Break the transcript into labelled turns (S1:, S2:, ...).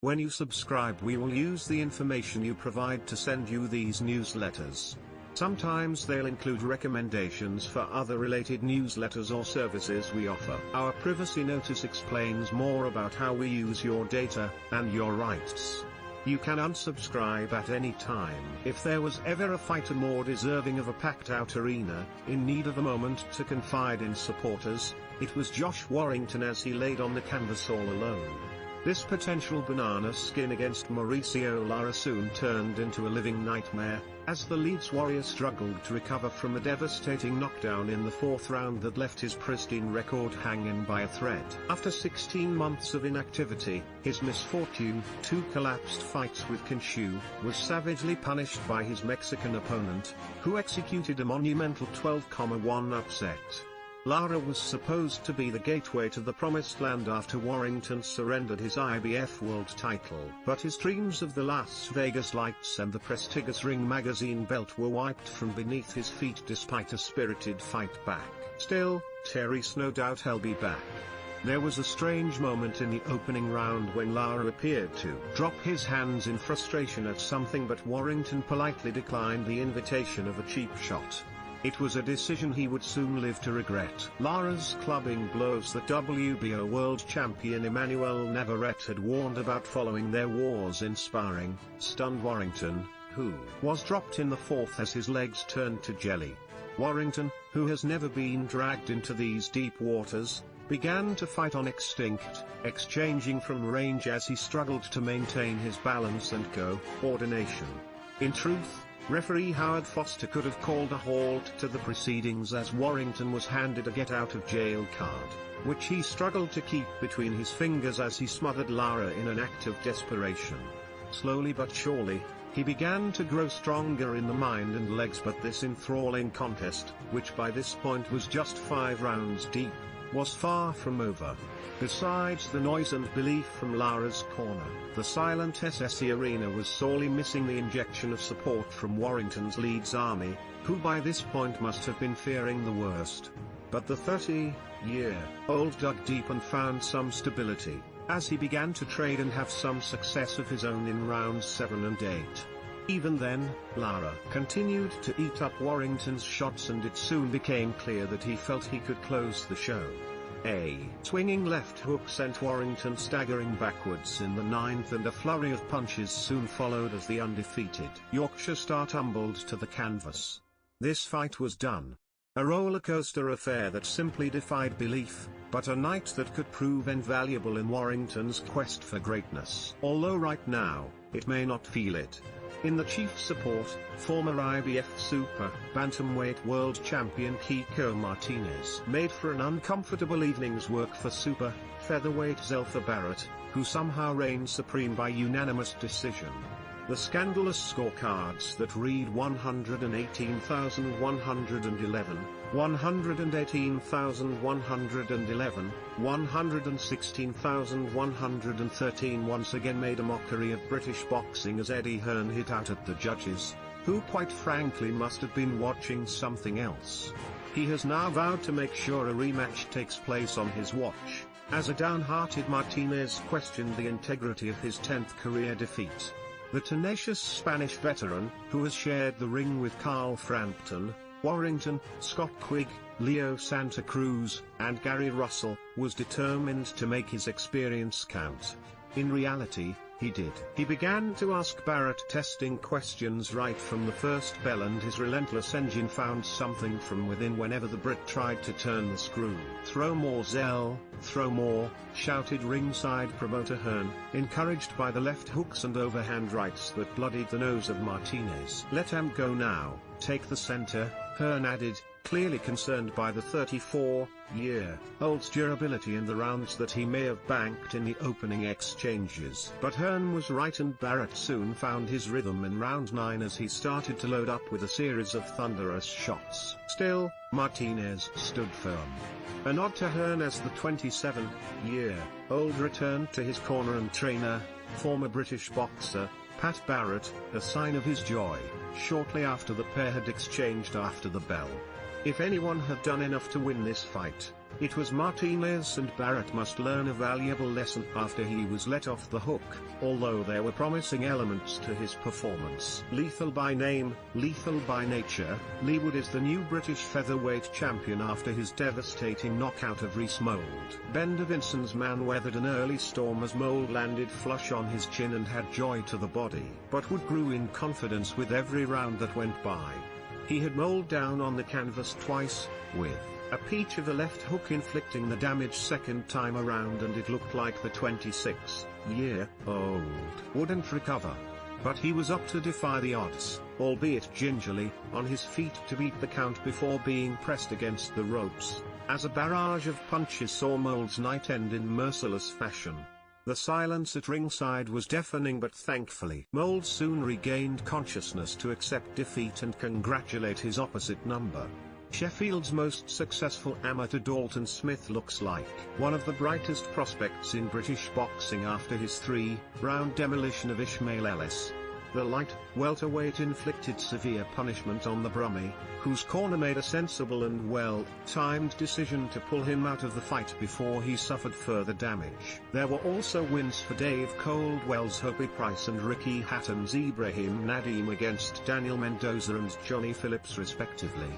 S1: When you subscribe, we will use the information you provide to send you these newsletters. Sometimes they'll include recommendations for other related newsletters or services we offer. Our privacy notice explains more about how we use your data and your rights. You can unsubscribe at any time. If there was ever a fighter more deserving of a packed-out arena, in need of a moment to confide in supporters, it was Josh Warrington as he laid on the canvas all alone. This potential banana skin against Mauricio Lara soon turned into a living nightmare, as the Leeds Warrior struggled to recover from a devastating knockdown in the fourth round that left his pristine record hanging by a thread. After 16 months of inactivity, his misfortune, 2 collapsed fights with Kinshu, was savagely punished by his Mexican opponent, who executed a monumental 12-1 upset. Lara was supposed to be the gateway to the promised land after Warrington surrendered his IBF world title. But his dreams of the Las Vegas Lights and the prestigious Ring Magazine belt were wiped from beneath his feet despite a spirited fight back. Still, Terry's no doubt he'll be back. There was a strange moment in the opening round when Lara appeared to drop his hands in frustration at something, but Warrington politely declined the invitation of a cheap shot. It was a decision he would soon live to regret. Lara's clubbing blows that WBO world champion Emmanuel Navarrete had warned about following their wars in sparring, stunned Warrington, who was dropped in the fourth as his legs turned to jelly. Warrington, who has never been dragged into these deep waters, began to fight on instinct, exchanging from range as he struggled to maintain his balance and coordination. In truth, referee Howard Foster could have called a halt to the proceedings as Warrington was handed a get-out-of-jail card, which he struggled to keep between his fingers as he smothered Lara in an act of desperation. Slowly but surely, he began to grow stronger in the mind and legs, but this enthralling contest, which by this point was just 5 rounds deep, was far from over. Besides the noise and belief from Lara's corner, the silent SSE arena was sorely missing the injection of support from Warrington's Leeds army, who by this point must have been fearing the worst. But the 30-year-old dug deep and found some stability, as he began to trade and have some success of his own in rounds 7 and 8. Even then, Lara continued to eat up Warrington's shots, and it soon became clear that he felt he could close the show. A swinging left hook sent Warrington staggering backwards in the 9th, and a flurry of punches soon followed as the undefeated Yorkshire star tumbled to the canvas. This fight was done. A rollercoaster affair that simply defied belief, but a night that could prove invaluable in Warrington's quest for greatness. Although right now, it may not feel it. In the chief support, former IBF Super Bantamweight World Champion Kiko Martinez made for an uncomfortable evening's work for Super Featherweight Zelfa Barrett, who somehow reigned supreme by unanimous decision. The scandalous scorecards that read 118,111, 118,111, 116,113 once again made a mockery of British boxing as Eddie Hearn hit out at the judges, who quite frankly must have been watching something else. He has now vowed to make sure a rematch takes place on his watch, as a downhearted Martinez questioned the integrity of his 10th career defeat. The tenacious Spanish veteran, who has shared the ring with Carl Frampton, Warrington, Scott Quigg, Leo Santa Cruz, and Gary Russell, was determined to make his experience count. In reality, he did. He began to ask Barrett testing questions right from the first bell, and his relentless engine found something from within whenever the Brit tried to turn the screw. "Throw more, Zell, throw more," shouted ringside promoter Hearn, encouraged by the left hooks and overhand rights that bloodied the nose of Martinez. "Let him go now, take the center," Hearn added, clearly concerned by the 34-year-old's durability and the rounds that he may have banked in the opening exchanges. But Hearn was right, and Barrett soon found his rhythm in round 9 as he started to load up with a series of thunderous shots. Still, Martinez stood firm. A nod to Hearn as the 27-year-old returned to his corner, and trainer, former British boxer, Pat Barrett, a sign of his joy, shortly after the pair had exchanged after the bell. If anyone had done enough to win this fight, It was Martinez and Barrett must learn a valuable lesson after he was let off the hook, although there were promising elements to his performance. Lethal by name, lethal by nature, Lee Wood is the new British featherweight champion after his devastating knockout of Rhys Mould. Ben Davinson's man weathered an early storm as Mould landed flush on his chin and had joy to the body, but Wood grew in confidence with every round that went by. He had Mould down on the canvas twice, with a peach of a left hook inflicting the damage second time around, and it looked like the 26-year-old wouldn't recover. But he was up to defy the odds, albeit gingerly, on his feet to beat the count before being pressed against the ropes, as a barrage of punches saw Mould's night end in merciless fashion. The silence at ringside was deafening, but thankfully Mould soon regained consciousness to accept defeat and congratulate his opposite number. Sheffield's most successful amateur Dalton Smith looks like one of the brightest prospects in British boxing after his 3-round demolition of Ishmael Ellis. The light welterweight inflicted severe punishment on the Brummie, whose corner made a sensible and well-timed decision to pull him out of the fight before he suffered further damage. There were also wins for Dave Coldwell's Hoppy Price and Ricky Hatton's Ibrahim Nadim against Daniel Mendoza and Johnny Phillips respectively.